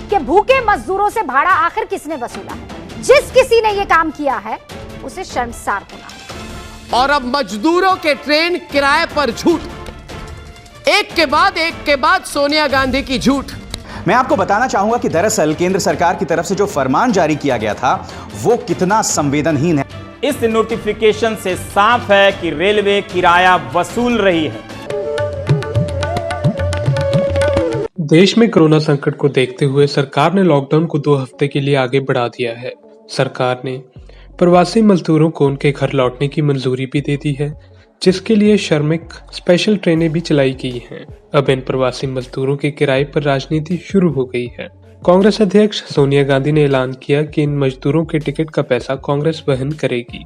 कि भूखे मजदूरों से भाड़ा आखिर किसने वसूला है। जिस किसी ने यह काम किया है उसे शर्मसार होना। और अब मजदूरों के ट्रेन किराए पर झूठ, एक के बाद सोनिया गांधी की झूठ। मैं आपको बताना चाहूंगा कि दरअसल केंद्र सरकार की तरफ से जो फरमान जारी किया गया था वो कितना संवेदनहीन है। इस नोटिफिकेशन से साफ है कि रेलवे किराया वसूल रही है। देश में कोरोना संकट को देखते हुए सरकार ने लॉकडाउन को 2 हफ्ते के लिए आगे बढ़ा दिया है। सरकार ने प्रवासी मजदूरों को उनके घर लौटने की मंजूरी भी दे दी है, जिसके लिए श्रमिक स्पेशल ट्रेनें भी चलाई गई हैं। अब इन प्रवासी मजदूरों के किराए पर राजनीति शुरू हो गई है। कांग्रेस अध्यक्ष सोनिया गांधी ने ऐलान किया कि इन मजदूरों के टिकट का पैसा कांग्रेस वहन करेगी।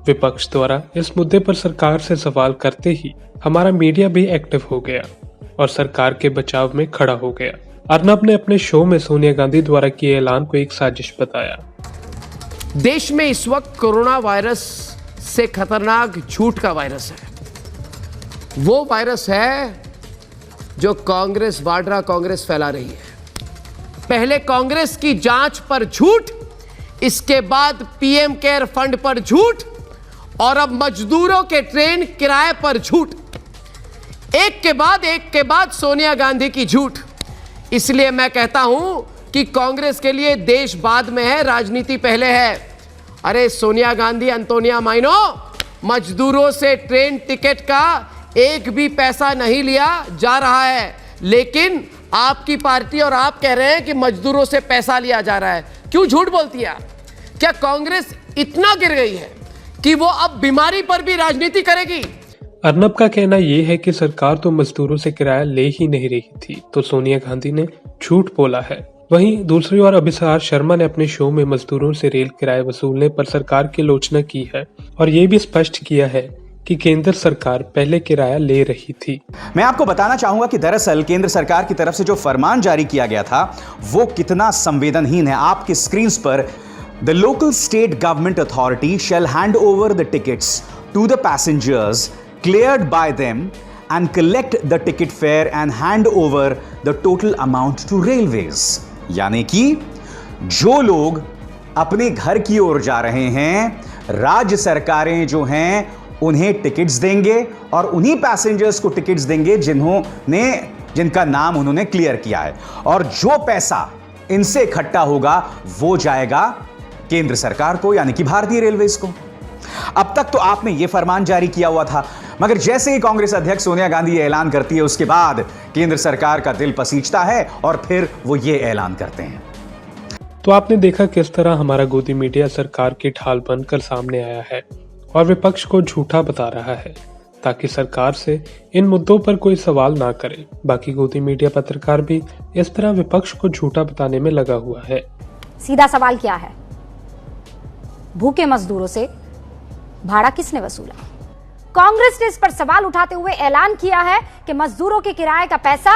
विपक्ष द्वारा इस मुद्दे पर सरकार से सवाल करते ही हमारा मीडिया भी एक्टिव हो गया और सरकार के बचाव में खड़ा हो गया। अर्नब ने अपने शो में सोनिया गांधी द्वारा किए ऐलान को एक साजिश बताया। देश में इस वक्त कोरोना वायरस से खतरनाक झूठ का वायरस है। वो वायरस है जो कांग्रेस वाड्रा कांग्रेस फैला रही है। पहले कांग्रेस की जांच पर झूठ, इसके बाद पीएम केयर फंड पर झूठ और अब मजदूरों के ट्रेन किराए पर झूठ। एक के बाद सोनिया गांधी की झूठ। इसलिए मैं कहता हूं कि कांग्रेस के लिए देश बाद में है, राजनीति पहले है। अरे सोनिया गांधी, अंतोनिया माइनो, मजदूरों से ट्रेन टिकट का एक भी पैसा नहीं लिया जा रहा है, लेकिन आपकी पार्टी और आप कह रहे हैं कि मजदूरों से पैसा लिया जा रहा है। क्यों झूठ बोलती है? क्या कांग्रेस इतना गिर गई है कि वो अब बीमारी पर भी राजनीति करेगी? अर्नब का कहना यह है कि सरकार तो मजदूरों से किराया ले ही नहीं रही थी, तो सोनिया गांधी ने झूठ बोला है। वहीं दूसरी ओर अभिसार शर्मा ने अपने शो में मजदूरों से रेल किराए वसूलने पर सरकार की आलोचना की है और ये भी स्पष्ट किया है कि केंद्र सरकार पहले किराया ले रही थी। मैं आपको बताना चाहूंगा कि दरअसल केंद्र सरकार की तरफ से जो फरमान जारी किया गया था वो कितना संवेदनहीन है। आपकी स्क्रीन पर the local state government authority shall hand over the tickets to the passengers cleared by them and collect the ticket fare and hand over the total amount to railways। यानी कि जो लोग अपने घर की ओर जा रहे हैं, राज्य सरकारें जो हैं उन्हें टिकट्स देंगे और उन्हीं पैसेंजर्स को टिकट्स देंगे जिनका नाम उन्होंने क्लियर किया है, और जो पैसा इनसे इकट्ठा होगा वो जाएगा केंद्र सरकार को, यानी कि भारतीय रेलवेज को। अब तक तो आपने यह फरमान जारी किया हुआ था, मगर जैसे ही कांग्रेस अध्यक्ष सोनिया गांधी ये ऐलान करती है उसके बाद केंद्र सरकार का दिल पसीजता है और फिर वो ये ऐलान करते हैं। तो आपने देखा किस तरह हमारा गोदी मीडिया सरकार की ढाल बनकर सामने आया है और विपक्ष को झूठा बता रहा है ताकि सरकार से इन मुद्दों पर कोई सवाल ना करे। बाकी गोदी मीडिया पत्रकार भी इस तरह विपक्ष को झूठा बताने में लगा हुआ है। सीधा सवाल क्या है? भूखे मजदूरों से भाड़ा किसने वसूला? कांग्रेस ने इस पर सवाल उठाते हुए ऐलान किया है कि मजदूरों के किराए का पैसा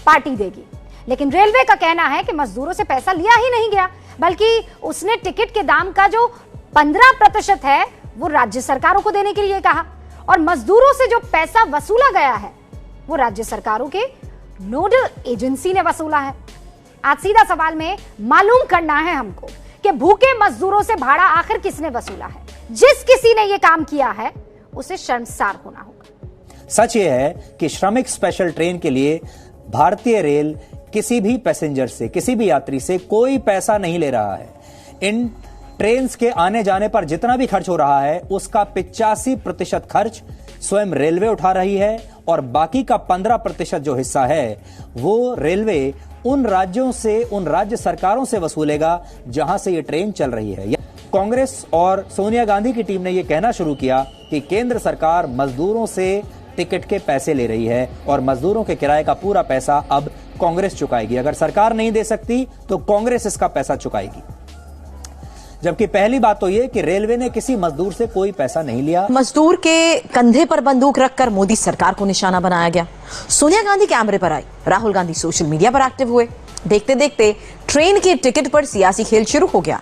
पार्टी देगी, लेकिन रेलवे का कहना है कि मजदूरों से पैसा लिया ही नहीं गया, बल्कि उसने टिकट के दाम का जो 15% है वो राज्य सरकारों को देने के लिए कहा और मजदूरों से जो पैसा वसूला गया है वो राज्य सरकारों के नोडल एजेंसी ने वसूला है। आज सीधा सवाल में मालूम करना है हमको कि भूखे मजदूरों से भाड़ा आखिर किसने वसूला है। जिस किसी ने यह काम किया है उसे शर्मसार होना होगा। सच ये है कि श्रमिक स्पेशल ट्रेन के लिए भारतीय रेल किसी भी पैसेंजर से, किसी भी यात्री से कोई पैसा नहीं ले रहा है। इन ट्रेन के आने जाने पर जितना भी खर्च हो रहा है उसका 85% खर्च स्वयं रेलवे उठा रही है और बाकी का 15% जो हिस्सा है वो रेलवे उन राज्यों से, उन राज्य सरकारों से वसूलेगा जहां से ये ट्रेन चल रही है। कांग्रेस और सोनिया गांधी की टीम ने यह कहना शुरू किया कि केंद्र सरकार मजदूरों से टिकट के पैसे ले रही है और मजदूरों के किराए का पूरा पैसा अब कांग्रेस चुकाएगी। अगर सरकार नहीं दे सकती तो कांग्रेस इसका पैसा चुकाएगी। जबकि पहली बात तो यह कि रेलवे ने किसी मजदूर से कोई पैसा नहीं लिया। मजदूर के कंधे पर बंदूक रखकर मोदी सरकार को निशाना बनाया गया। सोनिया गांधी कैमरे पर आई, राहुल गांधी सोशल मीडिया पर एक्टिव हुए। देखते देखते ट्रेन के टिकट पर सियासी खेल शुरू हो गया।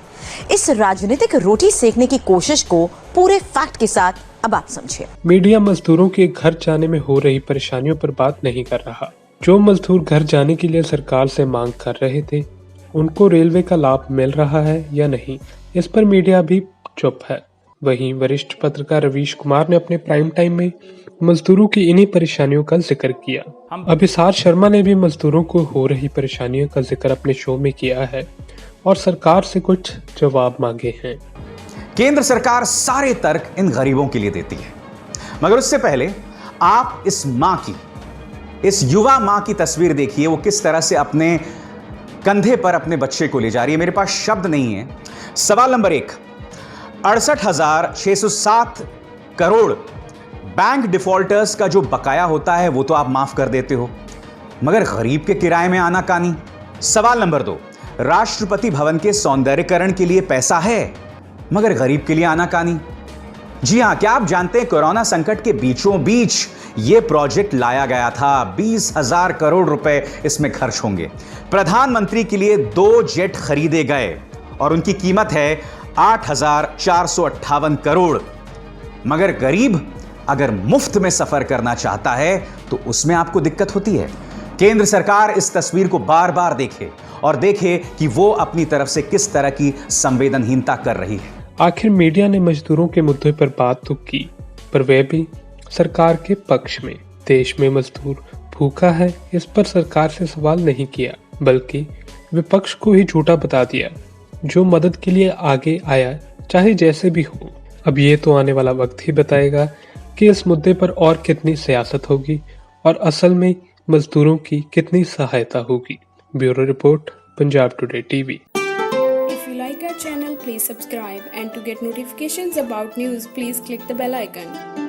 इस राजनीतिक रोटी सेकने की कोशिश को पूरे फैक्ट के साथ अब आप समझिए। मीडिया मजदूरों के घर जाने में हो रही परेशानियों पर बात नहीं कर रहा। जो मजदूर घर जाने के लिए सरकार से मांग कर रहे थे उनको रेलवे का लाभ मिल रहा है या नहीं, इस पर मीडिया भी चुप है। वहीं वरिष्ठ पत्रकार रवीश कुमार ने अपने प्राइम टाइम में मजदूरों की इन्हीं परेशानियों का जिक्र किया। अभिसार शर्मा ने भी मजदूरों को हो रही परेशानियों का जिक्र अपने शो में किया है और सरकार से कुछ जवाब मांगे हैं। केंद्र सरकार सारे तर्क इन गरीबों के लिए देती है, मगर उससे पहले आप इस मां की, इस युवा मां की तस्वीर देखिए। वो किस तरह से अपने कंधे पर अपने बच्चे को ले जा रही है। मेरे पास शब्द नहीं है। सवाल नंबर 1, 68,607 करोड़ बैंक डिफॉल्टर्स का जो बकाया होता है वो तो आप माफ कर देते हो, मगर गरीब के किराए में आनाकानी। सवाल नंबर 2, राष्ट्रपति भवन के सौंदर्यीकरण के लिए पैसा है, मगर गरीब के लिए आनाकानी। जी हां, क्या आप जानते हैं कोरोना संकट के बीचों बीच यह प्रोजेक्ट लाया गया था। 20,000 करोड़ रुपए इसमें खर्च होंगे। प्रधानमंत्री के लिए 2 जेट खरीदे गए और उनकी कीमत है 8,458 करोड़, मगर गरीब अगर मुफ्त में सफर करना चाहता है तो उसमें आपको दिक्कत होती है। केंद्र सरकार इस तस्वीर को बार बार देखे और देखे कि वो अपनी तरफ से किस तरह की संवेदनहीनता कर रही है। आखिर मीडिया ने मजदूरों के मुद्दे पर बात तो की, पर वह भी सरकार के पक्ष में। देश में मजदूर भूखा है, इस पर सरकार से सवाल नहीं किया, बल्कि विपक्ष को ही झूठा बता दिया। जो मदद के लिए आगे आया, चाहे जैसे भी हो। अब ये तो आने वाला वक्त ही बताएगा कि इस मुद्दे पर और कितनी सियासत होगी और असल में मजदूरों की कितनी सहायता होगी। Bureau report, Punjab today TV. If you like our channel, please subscribe, and to get notifications about news, please click the bell icon.